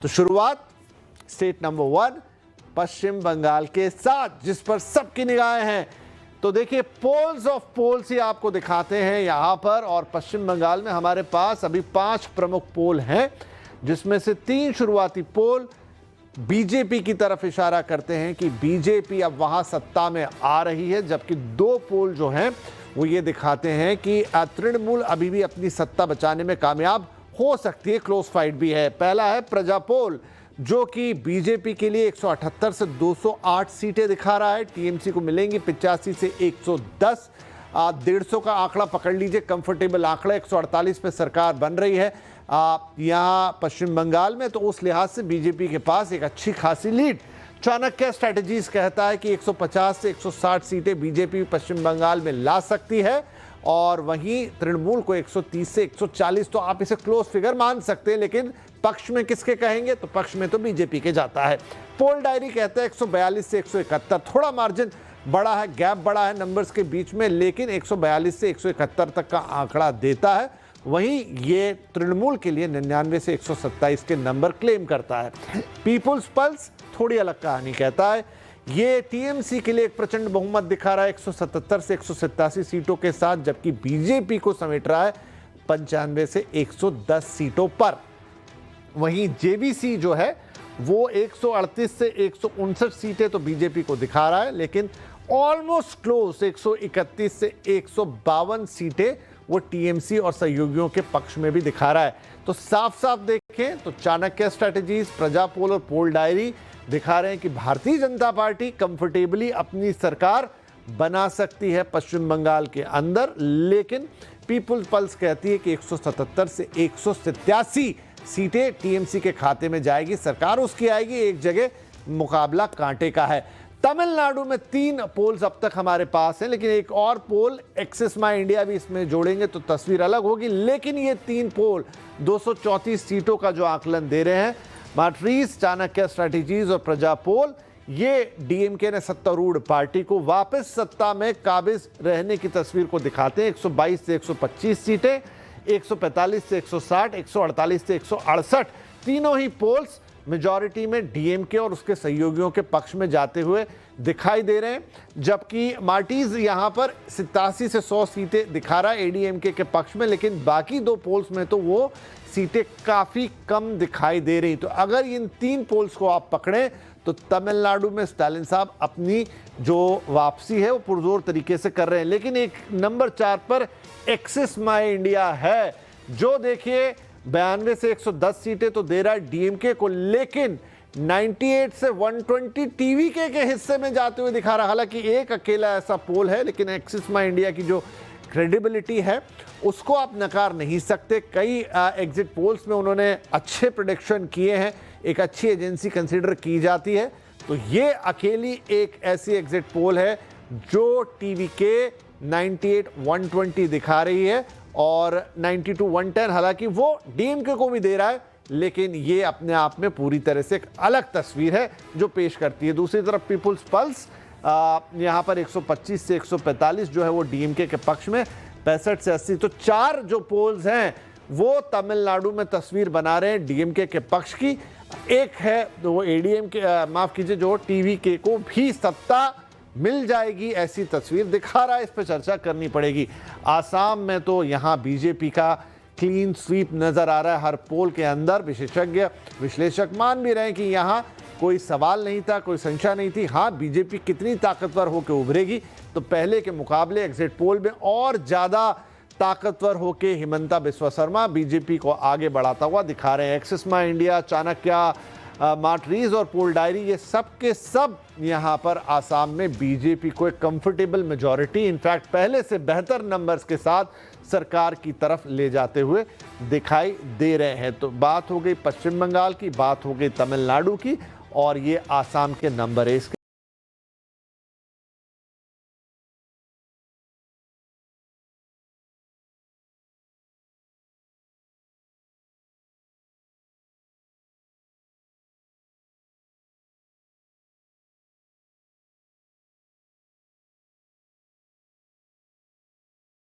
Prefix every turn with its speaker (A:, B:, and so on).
A: तो शुरुआत state number 1 पश्चिम बंगाल के साथ, जिस पर सबकी निगाहें हैं। तो देखिए, पोल्स ऑफ पोल्स ही आपको दिखाते हैं यहां पर। और पश्चिम बंगाल में हमारे पास अभी 5 प्रमुख पोल हैं, जिसमें से 3 शुरुआती पोल बीजेपी की तरफ इशारा करते हैं कि बीजेपी अब वहां सत्ता में आ रही है, जबकि 2 पोल जो हैं वो ये दिखाते हैं कि तृणमूल अभी भी अपनी सत्ता बचाने में कामयाब हो सकती है, क्लोज फाइट भी है। पहला है प्रजा पोल, जो कि बीजेपी के लिए 178 से 208 सीटें दिखा रहा है। टीएमसी को मिलेंगी 85 से 110। 150 का आंकड़ा पकड़ लीजिए, कंफर्टेबल आंकड़ा। 148 पे सरकार बन रही है यहाँ पश्चिम बंगाल में, तो उस लिहाज से बीजेपी के पास एक अच्छी खासी लीड। चाणक्य स्ट्रेटजीज कहता है कि 150 से 160 सीटें बीजेपी पश्चिम बंगाल में ला सकती है, और वहीं तृणमूल को 130 से 140। तो आप इसे क्लोज फिगर मान सकते हैं, लेकिन पक्ष में किसके कहेंगे? तो पक्ष में तो बीजेपी के जाता है। पोल डायरी कहता है 142 से 171। थोड़ा मार्जिन बड़ा है, गैप बड़ा है नंबर्स के बीच में, लेकिन 142 से 171 तक का आंकड़ा देता है। वहीं ये तृणमूल के लिए 99 से 127 के नंबर क्लेम करता है। पीपुल्स पल्स थोड़ी अलग कहानी कहता है। ये टीएमसी के लिए एक प्रचंड बहुमत दिखा रहा है 177 से 187 सीटों के साथ, जबकि बीजेपी को समेट रहा है 95 से 110 सीटों पर। वहीं जेवीसी जो है वो 138 से 159 सीटें तो बीजेपी को दिखा रहा है, लेकिन ऑलमोस्ट क्लोज 131 से 152 सीटें वो टीएमसी और सहयोगियों के पक्ष में भी दिखा रहा है। तो साफ साफ देखें तो चाणक्य स्ट्रेटजीज, प्रजा पोल और पोल डायरी दिखा रहे हैं कि भारतीय जनता पार्टी कंफर्टेबली अपनी सरकार बना सकती है पश्चिम बंगाल के अंदर, लेकिन पीपुल्स पल्स कहती है कि 177 से 187 सीटें टीएमसी के खाते में जाएगी, सरकार उसकी आएगी, एक जगह मुकाबला कांटे का है। तमिलनाडु में 3 पोल्स अब तक हमारे पास हैं, लेकिन एक और पोल एक्सिस माई इंडिया भी इसमें जोड़ेंगे तो तस्वीर अलग होगी। लेकिन ये 3 पोल 234 सीटों का जो आकलन दे रहे हैं, मैट्रिक्स, चाणक्य स्ट्रेटजीज और प्रजा पोल, ये डीएमके ने सत्तारूढ़ पार्टी को वापस सत्ता में काबिज रहने की तस्वीर को दिखाते हैं। 122 से 125 सीटें, 145 से 160, 148 से 168, तीनों ही पोल्स मेजॉरिटी में डीएमके और उसके सहयोगियों के पक्ष में जाते हुए दिखाई दे रहे हैं, जबकि मार्टीज यहां पर 87 से 100 सीटें दिखा रहा है एडीएमके के पक्ष में, लेकिन बाकी 2 पोल्स में तो वो सीटें काफी कम दिखाई दे रही। तो अगर इन 3 पोल्स को आप पकड़ें तो तमिलनाडु में स्टालिन साहब अपनी जो वापसी है वो पुरजोर तरीके से कर रहे हैं। लेकिन एक नंबर 4 पर एक्सिस माई इंडिया है, जो देखिए 92 से 110 सीटें तो दे रहा है डीएमके को, लेकिन 98 से 120 टीवीके के हिस्से में जाते हुए दिखा रहा है। हालांकि एक अकेला ऐसा पोल है, लेकिन एक्सिस माई इंडिया की जो क्रेडिबिलिटी है उसको आप नकार नहीं सकते। कई एग्जिट पोल्स में उन्होंने अच्छे प्रेडिक्शन किए हैं, एक अच्छी एजेंसी कंसीडर की जाती है। तो ये अकेली एक ऐसी एग्जिट पोल है जो टीवीके 98 120 दिखा रही है, और 92 110 हालांकि वो डीएमके को भी दे रहा है, लेकिन ये अपने आप में पूरी तरह से एक अलग तस्वीर है जो पेश करती है। दूसरी तरफ पीपुल्स पल्स यहाँ पर 125 से 145 जो है वो डीएमके के पक्ष में, 65 से 80। तो 4 जो पोल्स हैं वो तमिलनाडु में तस्वीर बना रहे हैं डीएमके के पक्ष की। एक है तो वो एडीएमके, माफ कीजिए, जो टीवीके को भी सत्ता मिल जाएगी ऐसी तस्वीर दिखा रहा है। इस पर चर्चा करनी पड़ेगी। आसाम में तो यहाँ बीजेपी का क्लीन स्वीप नजर आ रहा है हर पोल के अंदर। विशेषज्ञ विश्लेषक मान भी रहे हैं कि यहाँ कोई सवाल नहीं था, कोई संशय नहीं थी। हाँ, बीजेपी कितनी ताकतवर होकर उभरेगी तो पहले के मुकाबले एग्जिट पोल में और ज्यादा ताकतवर होकर हिमंता बिस्वा शर्मा बीजेपी को आगे बढ़ाता हुआ दिखा रहे हैं। एक्सिस माई इंडिया, चाणक्य, मार्टीज और पोल डायरी, ये सब के सब यहाँ पर आसाम में बीजेपी को एक कंफर्टेबल मेजॉरिटी, इनफैक्ट पहले से बेहतर नंबर्स के साथ सरकार की तरफ ले जाते हुए दिखाई दे रहे हैं। तो बात हो गई पश्चिम बंगाल की, बात हो गई तमिलनाडु की, और ये आसाम के नंबर है। इसके